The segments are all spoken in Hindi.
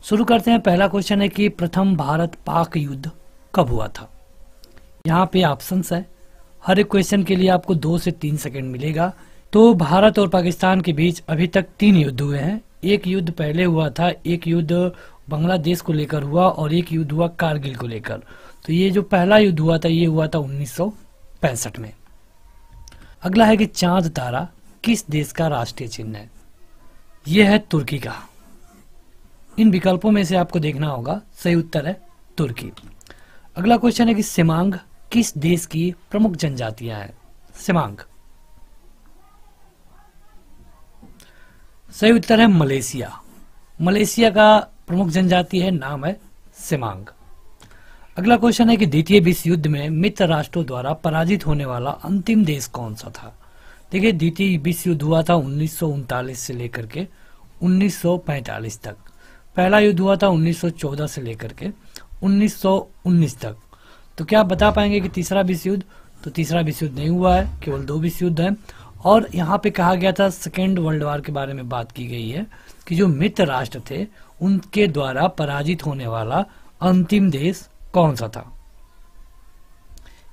शुरू करते हैं। पहला क्वेश्चन है कि प्रथम भारत पाक युद्ध कब हुआ था। यहाँ पे ऑप्शंस है, हर एक क्वेश्चन के लिए आपको 2 से 3 सेकंड मिलेगा। तो भारत और पाकिस्तान के बीच अभी तक 3 युद्ध हुए हैं। एक युद्ध पहले हुआ था, एक युद्ध बांग्लादेश को लेकर हुआ और एक युद्ध हुआ कारगिल को लेकर। तो ये जो पहला युद्ध हुआ था ये हुआ था 1965 में। अगला है कि चांद तारा किस देश का राष्ट्रीय चिन्ह है। यह है तुर्की का। इन विकल्पों में से आपको देखना होगा, सही उत्तर है तुर्की। अगला क्वेश्चन है कि सेमांग किस देश की प्रमुख जनजातियां हैं। सेमांग, सही उत्तर है मलेशिया। मलेशिया का प्रमुख जनजाति है, नाम है सेमांग। अगला क्वेश्चन है कि द्वितीय विश्व युद्ध में मित्र राष्ट्रों द्वारा पराजित होने वाला अंतिम देश कौन सा था। देखिए, द्वितीय विश्व युद्ध हुआ था 1939 से लेकर के 1945 तक। पहला युद्ध हुआ था 1914 से लेकर के 1919 तक। तो क्या आप बता पाएंगे कि तीसरा विश्व युद्ध? तो तीसरा विश्व युद्ध नहीं हुआ है, केवल 2 विश्व युद्ध हैं। और यहाँ पे कहा गया था सेकेंड वर्ल्ड वॉर के बारे में बात की गई है कि जो मित्र राष्ट्र थे उनके द्वारा पराजित होने वाला अंतिम देश कौन सा था।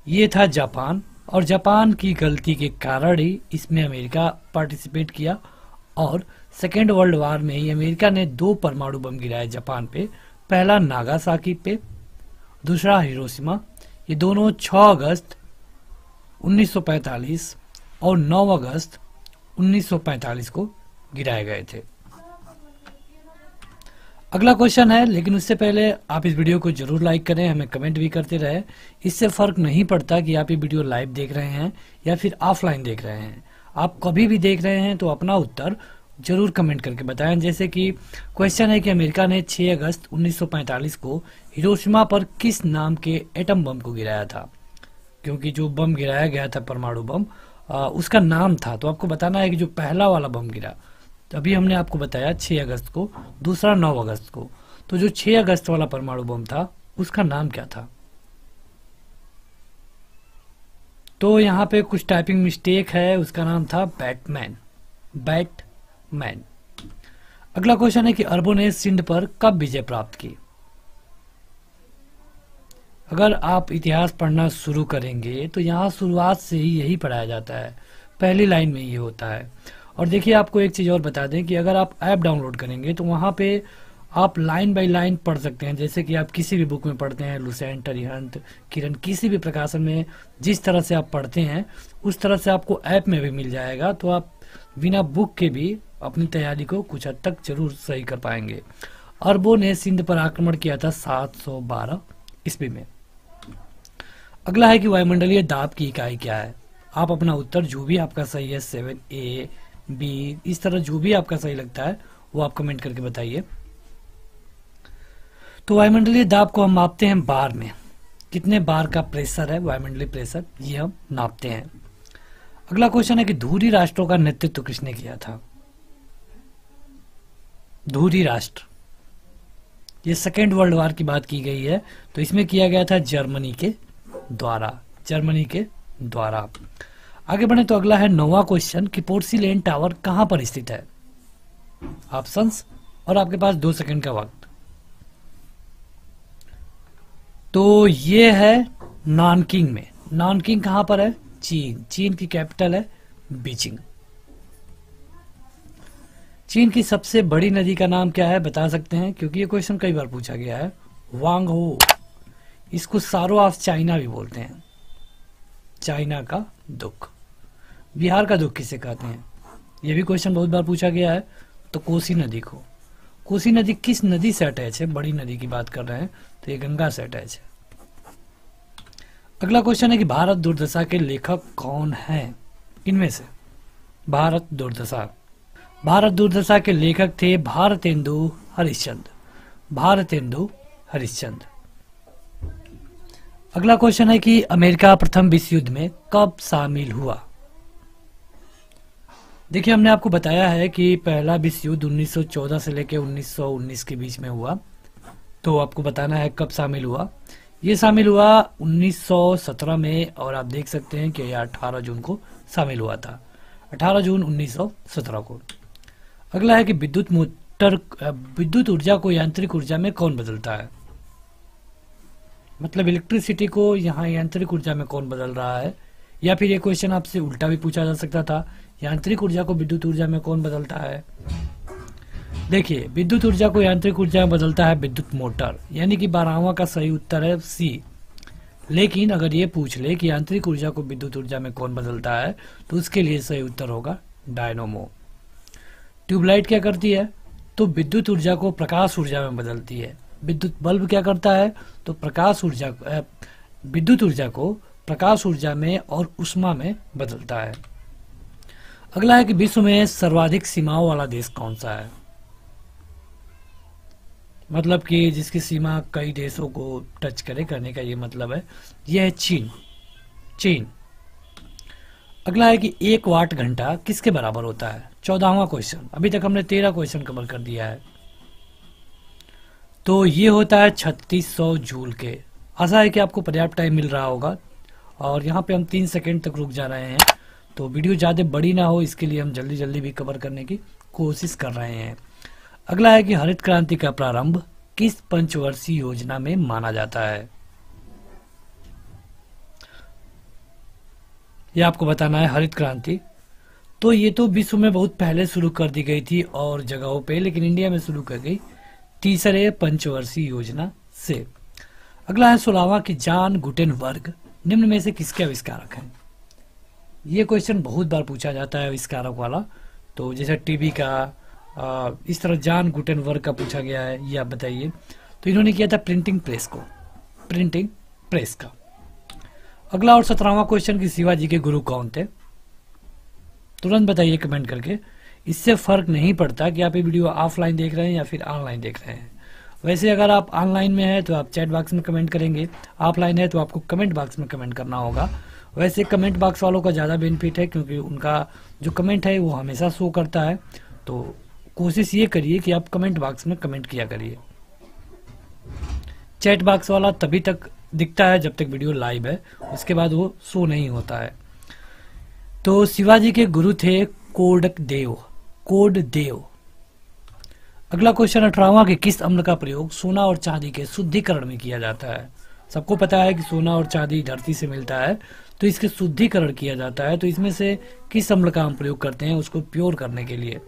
ये था जापान, और जापान की गलती के कारण ही इसमें अमेरिका पार्टिसिपेट किया और सेकेंड वर्ल्ड वॉर में ही अमेरिका ने 2 परमाणु बम गिराए जापान पे। पहला नागासाकी पे, दूसरा हिरोशिमा। ये दोनों 6 अगस्त 1945 और 9 अगस्त 1945 को गिराए गए थे। अगला क्वेश्चन है, लेकिन उससे पहले आप इस वीडियो को जरूर लाइक करें, हमें कमेंट भी करते रहे। इससे फर्क नहीं पड़ता कि आप ये वीडियो लाइव देख रहे हैं या फिर ऑफलाइन देख रहे हैं। आप कभी भी देख रहे हैं तो अपना उत्तर जरूर कमेंट करके बताएं। जैसे कि क्वेश्चन है कि अमेरिका ने 6 अगस्त 1945 को हिरोशिमा पर किस नाम के एटम बम को गिराया था। क्योंकि जो बम गिराया गया था परमाणु बम, उसका नाम था। तो आपको बताना है कि जो पहला वाला बम गिरा, तो अभी हमने आपको बताया 6 अगस्त को, दूसरा 9 अगस्त को। तो जो 6 अगस्त वाला परमाणु बम था उसका नाम क्या था। तो यहाँ पे कुछ टाइपिंग मिस्टेक है, उसका नाम था बैटमैन। बैटमैन। अगला क्वेश्चन है कि अरबों ने सिंध पर कब विजय प्राप्त की। अगर आप इतिहास पढ़ना शुरू करेंगे तो यहाँ शुरुआत से ही यही पढ़ाया जाता है, पहली लाइन में ये होता है। और देखिए, आपको एक चीज़ और बता दें कि अगर आप ऐप डाउनलोड करेंगे तो वहाँ पे आप लाइन बाय लाइन पढ़ सकते हैं। जैसे कि आप किसी भी बुक में पढ़ते हैं, लुसेंट, अरिहंत, किरण, किसी भी प्रकाशन में जिस तरह से आप पढ़ते हैं उस तरह से आपको ऐप में भी मिल जाएगा। तो आप बिना बुक के भी अपनी तैयारी को कुछ हद तक जरूर सही कर पाएंगे। अरबों ने सिंध पर आक्रमण किया था 712 ईस्वी में। अगला है कि वायुमंडलीय दाब की इकाई क्या है। आप अपना उत्तर जो भी आपका सही है, 7A, B, इस तरह जो भी आपका सही लगता है वो आप कमेंट करके बताइए। तो वायुमंडलीय दाब को हम मापते हैं बार में। कितने बार का प्रेशर है वायुमंडलीय प्रेशर, ये हम नापते हैं। अगला क्वेश्चन है कि धुरी राष्ट्रों का नेतृत्व किसने किया था। धुरी राष्ट्र, ये सेकेंड वर्ल्ड वॉर की बात की गई है, तो इसमें किया गया था जर्मनी के द्वारा। जर्मनी के द्वारा। आगे बढ़े तो अगला है 9वां क्वेश्चन कि पोर्सिलेन टावर कहां पर स्थित है। ऑप्शंस, और आपके पास 2 सेकंड का वक्त। तो ये है नानकिंग में। नानकिंग कहां पर है? चीन। चीन की कैपिटल है बीजिंग। चीन की सबसे बड़ी नदी का नाम क्या है, बता सकते हैं? क्योंकि ये क्वेश्चन कई बार पूछा गया है। वांगहो। इसको सारो ऑफ चाइना भी बोलते हैं। चाइना का दुख। बिहार का दुख किसे कहते हैं, यह भी क्वेश्चन बहुत बार पूछा गया है। तो कोसी नदी को। कोसी नदी किस नदी से अटैच है? बड़ी नदी की बात कर रहे हैं, तो ये गंगा से अटैच है। अगला क्वेश्चन है कि भारत दुर्दशा के लेखक कौन हैं इनमें से। भारत दुर्दशा। भारत दुर्दशा के लेखक थे भारतेंदु हरिश्चंद्र। भारतेंदु हरिश्चंद्र। अगला क्वेश्चन है कि अमेरिका प्रथम विश्व युद्ध में कब शामिल हुआ। देखिए, हमने आपको बताया है कि पहला विश्व युद्ध 1914 से लेकर 1919 के बीच में हुआ। तो आपको बताना है कब शामिल हुआ। ये शामिल हुआ 1917 में, और आप देख सकते हैं कि यह 18 जून को शामिल हुआ था। 18 जून 1917 को। अगला है कि विद्युत विद्युत ऊर्जा को यांत्रिक ऊर्जा में कौन बदलता है? मतलब इलेक्ट्रिसिटी को यहाँ यांत्रिक ऊर्जा में कौन बदल रहा है? या फिर ये क्वेश्चन आपसे उल्टा भी पूछा जा सकता था, यांत्रिक ऊर्जा को विद्युत ऊर्जा में कौन बदलता है? देखिए, विद्युत ऊर्जा को यांत्रिक ऊर्जा में बदलता है विद्युत मोटर, यानी कि 12वां का सही उत्तर है सी। लेकिन अगर ये पूछ ले कि यांत्रिक ऊर्जा को विद्युत ऊर्जा में कौन बदलता है, तो उसके लिए सही उत्तर होगा डायनोमो। ट्यूबलाइट क्या करती है? तो विद्युत ऊर्जा को प्रकाश ऊर्जा में बदलती है। विद्युत बल्ब क्या करता है? तो विद्युत ऊर्जा को प्रकाश ऊर्जा में और ऊष्मा में बदलता है। अगला है कि विश्व में सर्वाधिक सीमाओं वाला देश कौन सा है? मतलब कि जिसकी सीमा कई देशों को टच करे, करने का ये मतलब है, यह है चीन। अगला है कि 1 वाट घंटा किसके बराबर होता है? 14वां क्वेश्चन। अभी तक हमने 13 क्वेश्चन कवर कर दिया है। तो ये होता है 3600 जूल के। आशा है कि आपको पर्याप्त टाइम मिल रहा होगा, और यहाँ पे हम 3 सेकंड तक रुक जा रहे हैं, तो वीडियो ज़्यादा बड़ी ना हो, इसके लिए हम जल्दी जल्दी भी कवर करने की कोशिश कर रहे हैं। अगला है कि हरित क्रांति का प्रारंभ किस पंचवर्षीय योजना में माना जाता है? यह आपको बताना है। हरित क्रांति तो ये तो विश्व में बहुत पहले शुरू कर दी गई थी और जगहों पे, लेकिन इंडिया में शुरू कर गई तीसरे पंचवर्षीय योजना से। अगला है 16वां कि जॉन गुटेनबर्ग निम्न में से किसके आविष्कारक हैं? ये क्वेश्चन बहुत बार पूछा जाता है आविष्कारक वाला। तो जैसे टीवी का, इस तरह जॉन गुटेनबर्ग का पूछा गया है, ये आप बताइए। तो इन्होंने किया था प्रिंटिंग प्रेस का। अगला और 17वां क्वेश्चन कि शिवाजी के गुरु कौन थे? तुरंत बताइए कमेंट करके। इससे फर्क नहीं पड़ता कि आप ये वीडियो ऑफलाइन देख रहे हैं या फिर ऑनलाइन देख रहे हैं। वैसे अगर आप ऑनलाइन में हैं तो आप चैट बॉक्स में कमेंट करेंगे, ऑफलाइन है तो आपको कमेंट बॉक्स में कमेंट करना होगा। वैसे कमेंट बॉक्स वालों का ज़्यादा बेनिफिट है, क्योंकि उनका जो कमेंट है वो हमेशा शो करता है। तो कोशिश ये करिए कि आप कमेंट बॉक्स में कमेंट किया करिए। चैट बॉक्स वाला तभी तक दिखता है जब तक वीडियो लाइव है, उसके बाद वो शो नहीं होता है। तो शिवाजी के गुरु थे कोडदेव। अगला क्वेश्चन 18वां कि किस अम्ल का प्रयोग सोना और चांदी के शुद्धिकरण में किया जाता है? सबको पता है कि सोना और चांदी धरती से मिलता है, तो इसके शुद्धिकरण किया जाता है। तो इसमें से किस अम्ल का हम प्रयोग करते हैं उसको प्योर करने के लिए?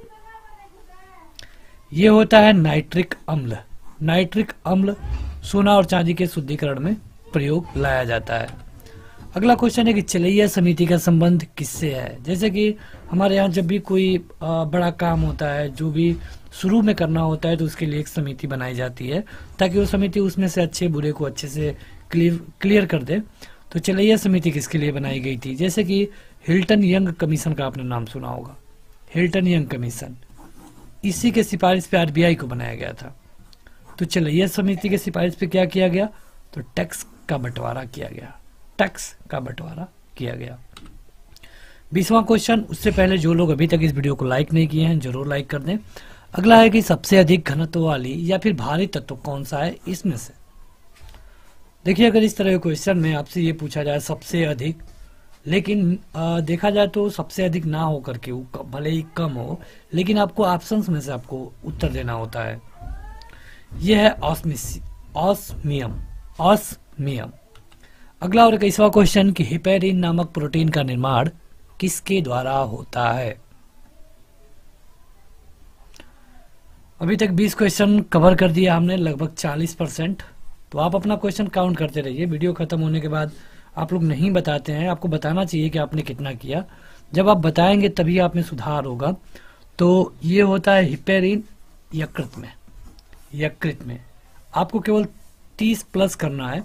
ये होता है नाइट्रिक अम्ल। नाइट्रिक अम्ल सोना और चांदी के शुद्धिकरण में प्रयोग लाया जाता है। अगला क्वेश्चन है कि चलैया समिति का संबंध किससे है? जैसे कि हमारे यहाँ जब भी कोई बड़ा काम होता है, जो भी शुरू में करना होता है, तो उसके लिए एक समिति बनाई जाती है, ताकि वो समिति उसमें से अच्छे बुरे को अच्छे से क्लियर कर दे। तो चलैया समिति किसके लिए बनाई गई थी? जैसे कि हिल्टन यंग कमीशन का आपने नाम सुना होगा। हिल्टन यंग कमीशन, इसी के सिफारिश पे आरबीआई को बनाया गया था। तो चलैया समिति के सिफारिश पे क्या किया गया? तो टैक्स का बंटवारा किया गया। 20वां क्वेश्चन। उससे पहले जो लोग अभी तक इस वीडियो को लाइक नहीं किए हैं, जरूर लाइक कर दें। अगला है कि सबसे अधिक घनत्व वाली या फिर भारी तत्व कौन सा है इसमें से? देखिए, अगर इस तरह के क्वेश्चन में आपसे ये पूछा जाए सबसे अधिक, लेकिन देखा जाए तो सबसे अधिक ना हो करके भले ही कम हो, लेकिन आपको ऑप्शंस में से आपको उत्तर देना होता है। यह है ऑस्मियम। अगला और 21वां क्वेश्चन कि हिपेरिन नामक प्रोटीन का निर्माण किसके द्वारा होता है? अभी तक 20 क्वेश्चन कवर कर दिया हमने, लगभग 40%। तो आप अपना क्वेश्चन काउंट करते रहिए। वीडियो खत्म होने के बाद आप लोग नहीं बताते हैं, आपको बताना चाहिए कि आपने कितना किया। जब आप बताएंगे तभी आप में सुधार होगा। तो ये होता है हिपेरिन यकृत में। आपको केवल 30 प्लस करना है।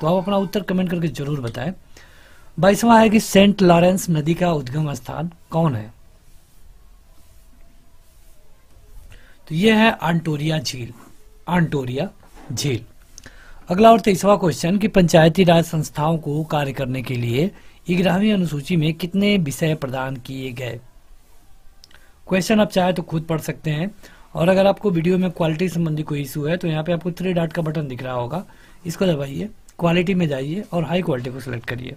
तो आप अपना उत्तर कमेंट करके जरूर बताएं। 22वां है कि सेंट लॉरेंस नदी का उद्गम स्थान कौन है? तो यह है आंटोरिया झील। अगला और 23वां क्वेश्चन कि पंचायती राज संस्थाओं को कार्य करने के लिए 11वीं अनुसूची में कितने विषय प्रदान किए गए? क्वेश्चन आप चाहे तो खुद पढ़ सकते हैं, और अगर आपको वीडियो में क्वालिटी संबंधी कोई इशू है तो यहाँ पे आपको 3 डॉट का बटन दिख रहा होगा, इसको दबाइए, क्वालिटी में जाइए और हाई क्वालिटी को सिलेक्ट करिए।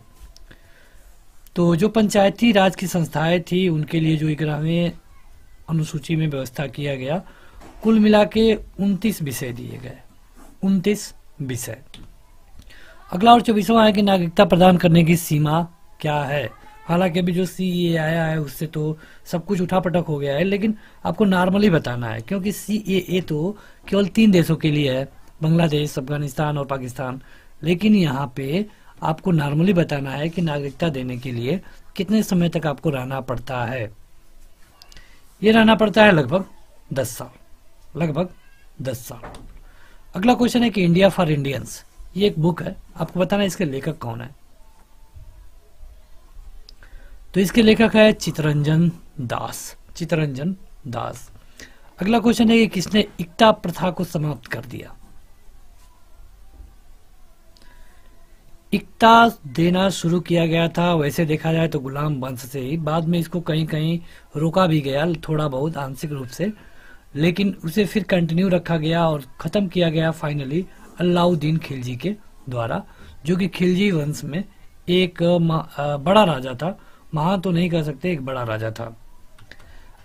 तो जो पंचायती राज की संस्थाएं थी उनके लिए जो 11वीं अनुसूची में व्यवस्था किया गया, कुल मिला के 29 विषय दिए गए, 29 विषय। अगला और 24वां है कि नागरिकता प्रदान करने की सीमा क्या है। हालांकि अभी जो CAA आया है उससे तो सब कुछ उठापटक हो गया है, लेकिन आपको नॉर्मली बताना है, क्योंकि CAA तो केवल 3 देशों के लिए है, बांग्लादेश, अफगानिस्तान और पाकिस्तान। लेकिन यहाँ पे आपको नॉर्मली बताना है कि नागरिकता देने के लिए कितने समय तक आपको रहना पड़ता है। ये रहना पड़ता है लगभग 10 साल, लगभग 10 साल। अगला क्वेश्चन है कि इंडिया फॉर इंडियंस, ये एक बुक है, आपको बताना है इसके लेखक कौन है। तो इसके लेखक है चित्तरंजन दास, चित्तरंजन दास। अगला क्वेश्चन है कि किसने इक्ता प्रथा को समाप्त कर दिया। इक्ता देना शुरू किया गया था, वैसे देखा जाए तो गुलाम वंश से ही, बाद में इसको कहीं कहीं रोका भी गया थोड़ा बहुत आंशिक रूप से, लेकिन उसे फिर कंटिन्यू रखा गया और खत्म किया गया फाइनली अलाउद्दीन खिलजी के द्वारा, जो कि खिलजी वंश में एक बड़ा राजा था, महान तो नहीं कह सकते, एक बड़ा राजा था।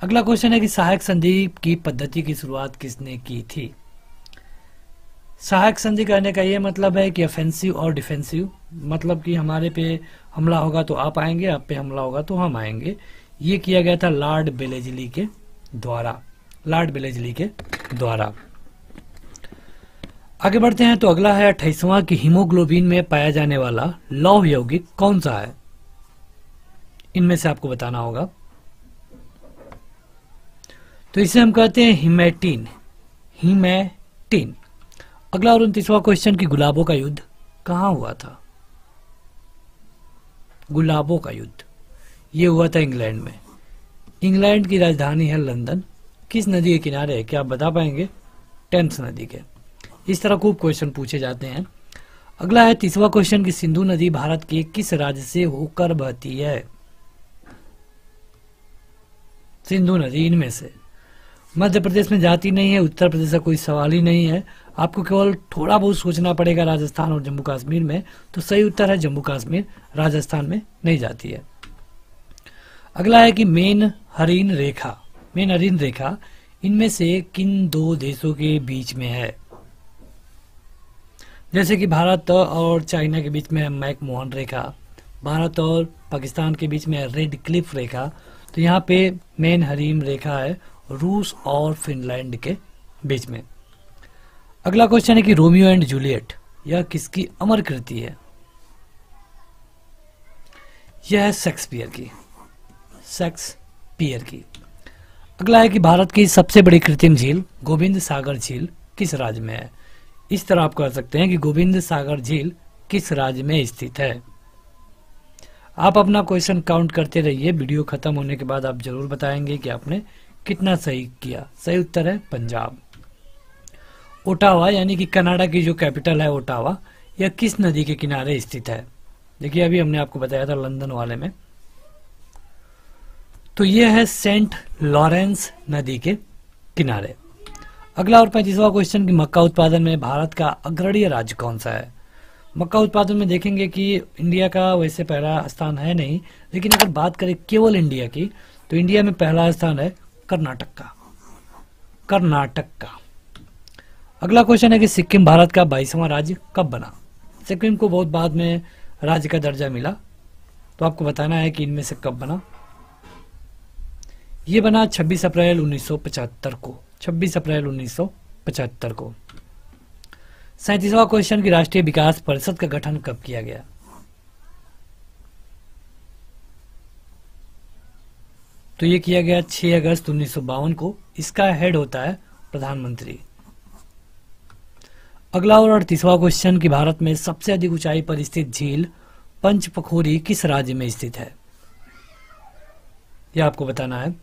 अगला क्वेश्चन है कि सहायक संधि की पद्धति की शुरुआत किसने की थी। सहायक संधि कहने का ये मतलब है कि ऑफेंसिव और डिफेंसिव, मतलब कि हमारे पे हमला होगा तो आप आएंगे, आप पे हमला होगा तो हम आएंगे। ये किया गया था लॉर्ड बेलेजली के द्वारा, लॉर्ड बेलेजली के द्वारा। आगे बढ़ते हैं तो अगला है 28वां कि हीमोग्लोबिन में पाया जाने वाला लौह यौगिक कौन सा है। इनमें से आपको बताना होगा। तो इसे हम कहते हैं हीमेटिन, हीमेटिन। अगला और 29वां क्वेश्चन कि गुलाबों का युद्ध कहां हुआ था। गुलाबों का युद्ध ये हुआ था इंग्लैंड में। इंग्लैंड की राजधानी है लंदन। किस नदी के किनारे है, क्या आप बता पाएंगे। टेम्स नदी के। इस तरह खूब क्वेश्चन पूछे जाते हैं। अगला है 30वां क्वेश्चन कि सिंधु नदी भारत के किस राज्य से होकर बहती है। सिंधु नदी इनमें से मध्य प्रदेश में जाती नहीं है, उत्तर प्रदेश का कोई सवाल ही नहीं है। आपको केवल थोड़ा बहुत सोचना पड़ेगा राजस्थान और जम्मू कश्मीर में, तो सही उत्तर है जम्मू कश्मीर, राजस्थान में नहीं जाती है। अगला है कि मेन हरीन रेखा, मेन हरीन रेखा इनमें से किन दो देशों के बीच में है। जैसे कि भारत और चाइना के बीच में है मैकमोहन रेखा, भारत और पाकिस्तान के बीच में है रेड क्लिफ रेखा, तो यहाँ पे मेन हरीन रेखा है रूस और फिनलैंड के बीच में। अगला क्वेश्चन है कि रोमियो एंड जूलियट यह किसकी अमर कृति है। यह है शेक्सपियर की, शेक्सपियर की। अगला है कि भारत की सबसे बड़ी कृत्रिम झील गोविंद सागर झील किस राज्य में है। इस तरह आप कह सकते हैं कि गोविंद सागर झील किस राज्य में स्थित है। आप अपना क्वेश्चन काउंट करते रहिए, वीडियो खत्म होने के बाद आप जरूर बताएंगे कि आपने कितना सही किया। सही उत्तर है पंजाब। ओटावा यानी कि कनाडा की जो कैपिटल है ओटावा, यह किस नदी के किनारे स्थित है। देखिए अभी हमने आपको बताया था लंदन वाले में, तो यह है सेंट लॉरेंस नदी के किनारे। अगला और 35वां क्वेश्चन कि मक्का उत्पादन में भारत का अग्रणी राज्य कौन सा है। मक्का उत्पादन में देखेंगे कि इंडिया का वैसे पहला स्थान है नहीं, लेकिन अगर बात करें केवल इंडिया की तो इंडिया में पहला स्थान है कर्नाटक का, कर्नाटक का। अगला क्वेश्चन है कि सिक्किम भारत का 22वां राज्य कब बना। सिक्किम को बहुत बाद में राज्य का दर्जा मिला, तो आपको बताना है कि इनमें से कब बना। ये बना 26 अप्रैल 1975 को, 26 अप्रैल 1975 को। 37वां क्वेश्चन की राष्ट्रीय विकास परिषद का गठन कब किया गया। तो ये किया गया 6 अगस्त 1952 को। इसका हेड होता है प्रधानमंत्री। अगला और 38वां क्वेश्चन कि भारत में सबसे अधिक ऊंचाई पर स्थित झील पंचपखोरी किस राज्य में स्थित है। यह आपको बताना है।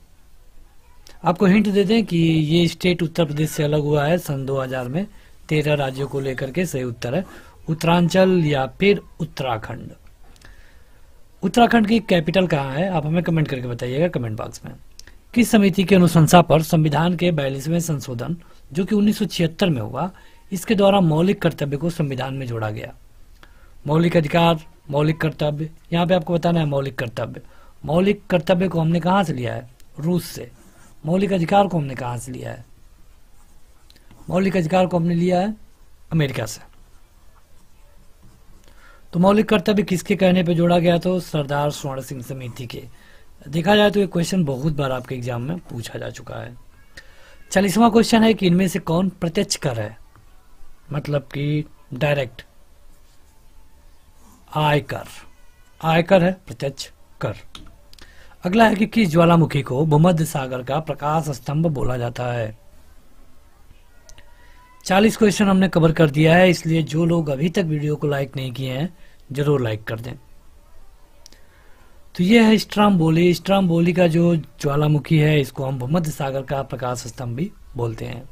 आपको हिंट दे दें कि ये स्टेट उत्तर प्रदेश से अलग हुआ है सन 2000 में 13 राज्यों को लेकर के। सही उत्तर है उत्तरांचल या फिर उत्तराखंड। उत्तराखंड की कैपिटल कहाँ है, आप हमें कमेंट करके बताइएगा कमेंट बॉक्स में। किस समिति की अनुशंसा पर संविधान के 42वें संशोधन जो कि 1976 में हुआ, इसके द्वारा मौलिक कर्तव्य को संविधान में जोड़ा गया। मौलिक अधिकार, मौलिक कर्तव्य, यहाँ पे आपको बताना है मौलिक कर्तव्य। मौलिक कर्तव्य को हमने कहाँ से लिया है, रूस से। मौलिक अधिकार को हमने कहाँ से लिया है, मौलिक अधिकार को हमने लिया है अमेरिका से। तो मौलिक कर्तव्य किसके कहने पे जोड़ा गया? तो सरदार स्वर्ण सिंह समिति के। देखा जाए तो ये क्वेश्चन बहुत बार आपके एग्जाम में पूछा जा चुका है। 40वां क्वेश्चन है कि इनमें से कौन प्रत्यक्ष कर है, मतलब कि डायरेक्ट आयकर। आयकर है प्रत्यक्ष कर। अगला है कि किस ज्वालामुखी को भूमध्य सागर का प्रकाश स्तंभ बोला जाता है? 40 क्वेश्चन हमने कवर कर दिया है, इसलिए जो लोग अभी तक वीडियो को लाइक नहीं किए हैं जरूर लाइक कर दें। तो ये है स्ट्राम्बोली। स्ट्राम्बोली का जो ज्वालामुखी है इसको हम भूमध्य सागर का प्रकाश स्तंभ भी बोलते हैं।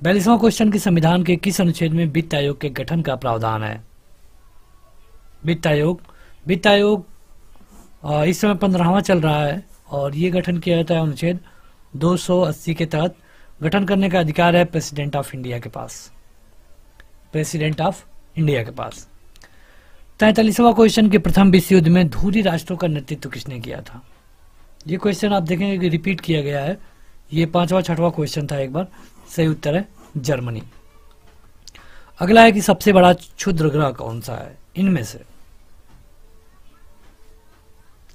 42वां क्वेश्चन कि संविधान के किस अनुच्छेद में वित्त आयोग के गठन का प्रावधान है? वित्त आयोग इस समय 15वां चल रहा है और ये गठन किया जाता है अनुच्छेद 280 के तहत। गठन करने का अधिकार है प्रेसिडेंट ऑफ इंडिया के पास। प्रेसिडेंट ऑफ इंडिया के पास। 43वां क्वेश्चन कि प्रथम विश्व युद्ध में धुरी राष्ट्रों का नेतृत्व किसने किया था? ये क्वेश्चन आप देखेंगे कि रिपीट किया गया है। ये 5वां 6वां क्वेश्चन था एक बार। सही उत्तर है जर्मनी। अगला है कि सबसे बड़ा क्षुद्र ग्रह कौन सा है इनमें से?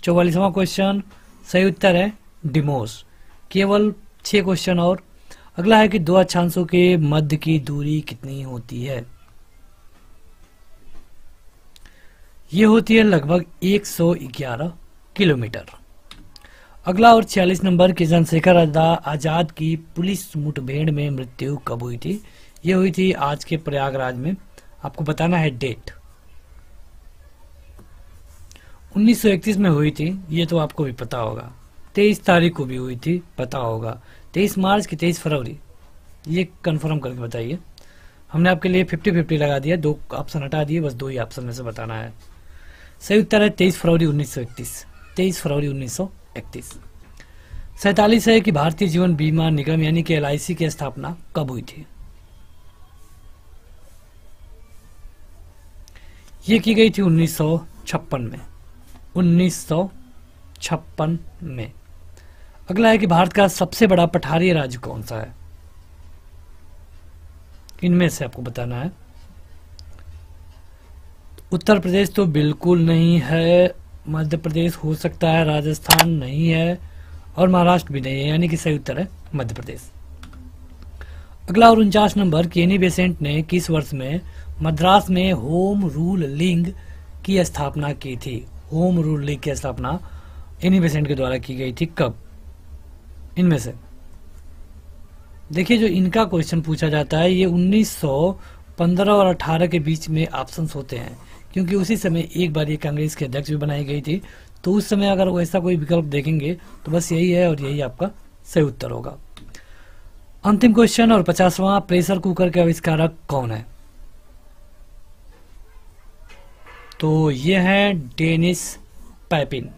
44वां क्वेश्चन सही उत्तर है डिमोस। केवल 6 क्वेश्चन और। अगला है कि दो अक्षांशों के मध्य की दूरी कितनी होती है? ये होती है लगभग 111 किलोमीटर। अगला और 46 नंबर की चंद्रशेखर आजाद की पुलिस मुठभेड़ में मृत्यु कब हुई थी? ये हुई थी आज के प्रयागराज में। आपको बताना है डेट। 1931 में हुई थी, ये तो आपको भी पता होगा। 23 तारीख को भी हुई थी, पता होगा। 23 मार्च की 23 फरवरी, ये कंफर्म करके बताइए। हमने आपके लिए 50-50 लगा दिया, 2 ऑप्शन हटा दिए, बस 2 ही ऑप्शन में से बताना है। सही उत्तर है 23 फरवरी 1931। 23 फरवरी 1931। 47 है कि भारतीय जीवन बीमा निगम यानी कि LIC की स्थापना कब हुई थी? ये की गई थी 1956 में। 1956 में। अगला है कि भारत का सबसे बड़ा पठारी राज्य कौन सा है? इनमें से आपको बताना है। उत्तर प्रदेश तो बिल्कुल नहीं है, मध्य प्रदेश हो सकता है, राजस्थान नहीं है और महाराष्ट्र भी नहीं है, यानी कि सही उत्तर है मध्य प्रदेश। अगला और 49 नंबर कि एनी बेसेंट ने किस वर्ष में मद्रास में होम रूल लीग की स्थापना की थी? होम रूल लीग की स्थापना एनी बेसेंट के द्वारा की गई थी कब? इनमें से देखिए, जो इनका क्वेश्चन पूछा जाता है ये 1915 और 18 के बीच में ऑप्शंस होते हैं, क्योंकि उसी समय एक बार ये कांग्रेस के अध्यक्ष भी बनाई गई थी। तो उस समय अगर वैसा कोई विकल्प देखेंगे तो बस यही है और यही आपका सही उत्तर होगा। अंतिम क्वेश्चन और 50वां, प्रेशर कुकर के आविष्कारक कौन है? तो ये है डेनिस पैपिन।